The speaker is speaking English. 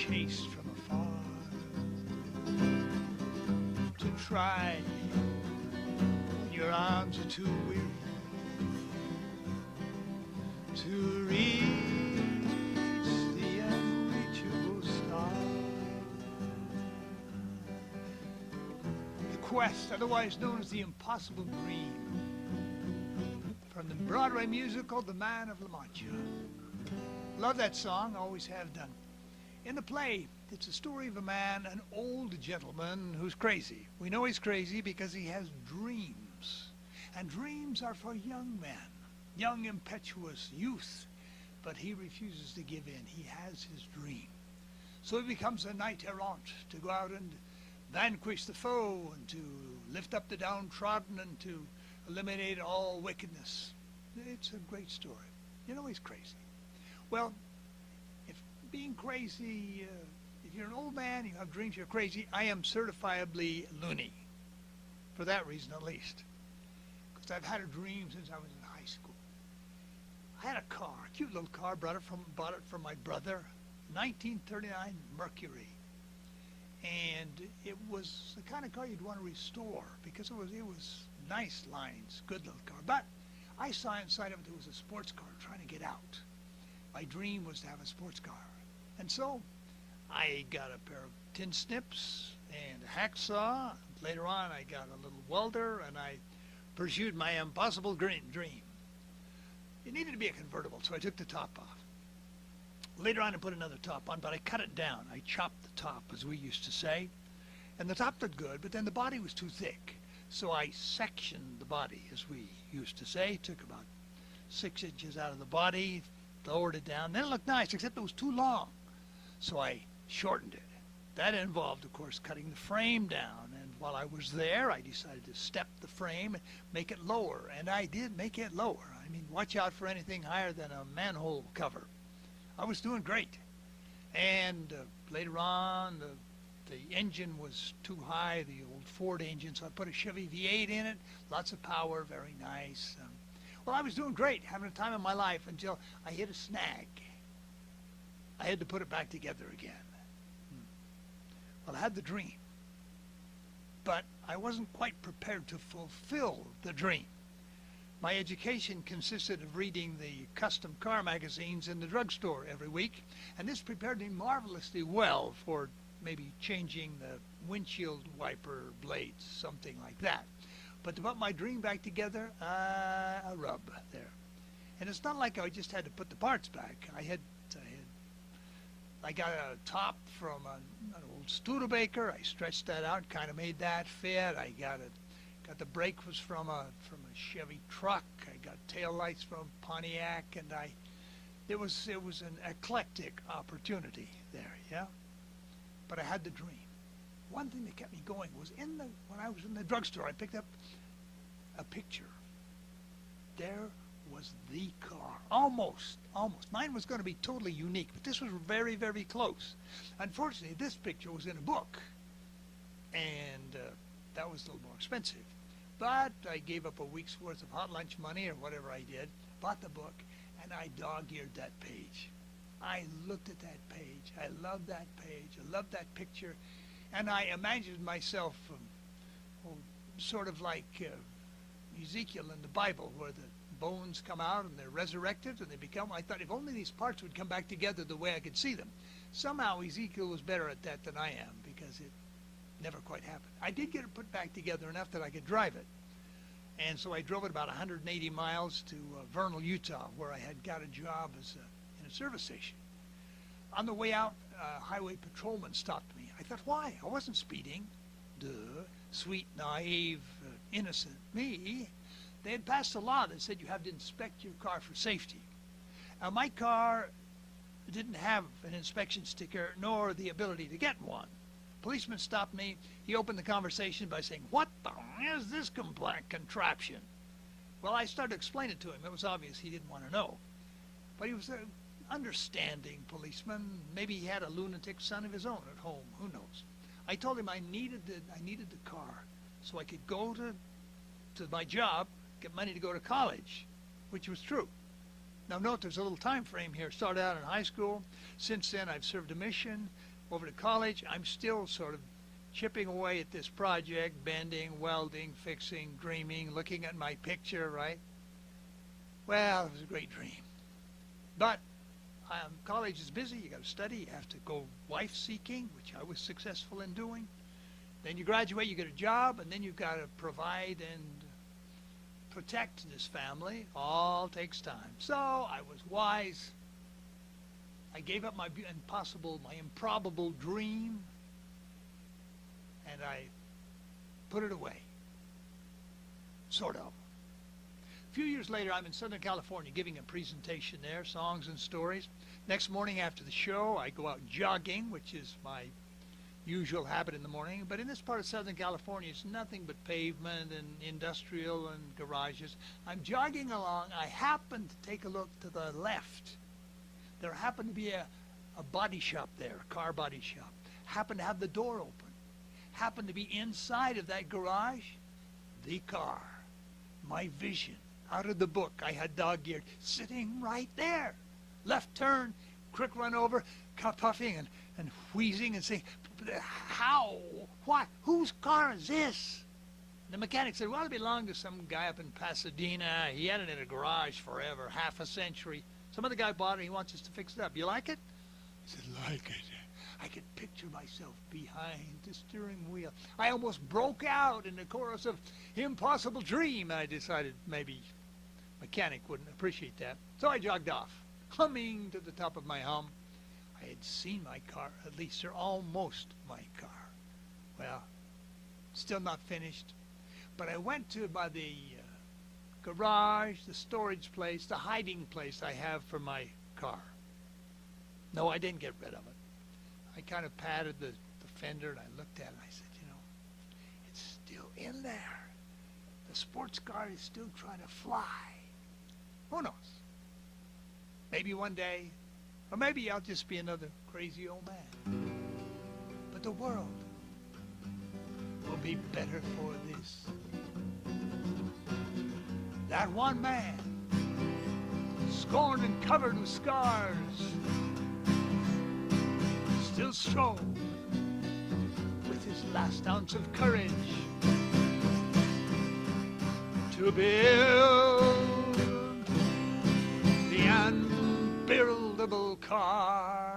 chased from afar to try. Your arms are too weary to reach the unreachable star. The quest, otherwise known as the Impossible Dream, from the Broadway musical The Man of La Mancha. Love that song, always have done. In the play, it's a story of a man, an old gentleman who's crazy. We know he's crazy because he has dreams. And dreams are for young men, young impetuous youth. But he refuses to give in. He has his dream. So he becomes a knight errant to go out and vanquish the foe and to lift up the downtrodden and to eliminate all wickedness. It's a great story. You know he's crazy. Well, if being crazy, if you're an old man, you have dreams, you're crazy, I am certifiably loony. For that reason, at least. Because I've had a dream since I was in high school. I had a car, a cute little car, bought it from my brother, 1939 Mercury. And it was the kind of car you'd want to restore because it was nice lines, good little car. But I saw inside of it there was a sports car trying to get out. My dream was to have a sports car. And so I got a pair of tin snips and a hacksaw. Later on I got a little welder and I pursued my impossible dream. It needed to be a convertible, so I took the top off. Later on I put another top on, but I cut it down. I chopped the top, as we used to say. And the top looked good, but then the body was too thick. So I sectioned the body, as we used to say. Took about 6 inches out of the body, lowered it down. Then it looked nice, except it was too long. So I shortened it. That involved, of course, cutting the frame down. And while I was there, I decided to step the frame and make it lower. And I did make it lower. I mean, watch out for anything higher than a manhole cover. I was doing great. And later on, the engine was too high, the old Ford engine, so I put a Chevy V8 in it. Lots of power, very nice. Well, I was doing great, having a time of my life until I hit a snag. I had to put it back together again. Well, I had the dream, but I wasn't quite prepared to fulfill the dream. My education consisted of reading the custom car magazines in the drugstore every week, and this prepared me marvelously well for maybe changing the windshield wiper blades, something like that. But to put my dream back together, a rub there. And it's not like I just had to put the parts back. I got a top from an old Studebaker. I stretched that out, kind of made that fit. I got the brake was from a Chevy truck. I got tail lights from Pontiac, and it was an eclectic opportunity there, yeah. But I had the dream. One thing that kept me going was when I was in the drugstore, I picked up a picture. There was the car, almost. Mine was going to be totally unique, but this was very, very close. Unfortunately, this picture was in a book, and that was a little more expensive. But I gave up a week's worth of hot lunch money or whatever I did, bought the book, and I dog-eared that page. I looked at that page. I loved that page. I loved that picture. And I imagined myself sort of like Ezekiel in the Bible, where the bones come out and they're resurrected and they become, I thought if only these parts would come back together the way I could see them. Somehow Ezekiel was better at that than I am, because it never quite happened. I did get it put back together enough that I could drive it. And so I drove it about 180 miles to Vernal, Utah, where I had got a job in a service station. On the way out, a highway patrolman stopped me. I thought, why? I wasn't speeding. Duh. Sweet, naive, innocent me. They had passed a law that said you have to inspect your car for safety. Now, my car didn't have an inspection sticker nor the ability to get one. Policeman stopped me. He opened the conversation by saying, "What the is this contraption?" Well, I started to explain it to him. It was obvious he didn't want to know. But he was an understanding policeman. Maybe he had a lunatic son of his own at home. Who knows? I told him I needed the car so I could go to my job, get money to go to college, which was true. Now note, there's a little time frame here. Started out in high school. Since then, I've served a mission. over to college, I'm still sort of chipping away at this project, bending, welding, fixing, dreaming, looking at my picture, right? Well, it was a great dream. But college is busy. You got to study. You have to go wife seeking, which I was successful in doing. Then you graduate, you get a job, and then you've got to provide and protect this family. All takes time. So I was wise. I gave up my improbable dream, and I put it away. Sort of. A few years later, I'm in Southern California giving a presentation there, songs and stories. Next morning after the show, I go out jogging, which is my usual habit in the morning. But in this part of Southern California, it's nothing but pavement and industrial and garages. I'm jogging along. I happen to take a look to the left. There happened to be a body shop there, a car body shop. Happened to have the door open. Happened to be inside of that garage, the car, my vision, out of the book I had dog-eared, sitting right there. Left turn, quick run over, puffing and wheezing and saying, how? What? Whose car is this? The mechanic said, well, it belonged to some guy up in Pasadena. He had it in a garage forever, half a century. Some other guy bought it. He wants us to fix it up. You like it? I said, like it. I could picture myself behind the steering wheel. I almost broke out in the chorus of Impossible Dream. I decided maybe mechanic wouldn't appreciate that. So I jogged off, humming to the top of my hum. I had seen my car, at least, or almost my car. Well, still not finished. But I went to by the garage, the storage place, the hiding place I have for my car. No, I didn't get rid of it. I kind of patted the fender and I looked at it and I said, you know, it's still in there. The sports car is still trying to fly. Who knows? Maybe one day, or maybe I'll just be another crazy old man. But the world will be better for this. That one man, scorned and covered with scars, still strong with his last ounce of courage to build the unbuildable car.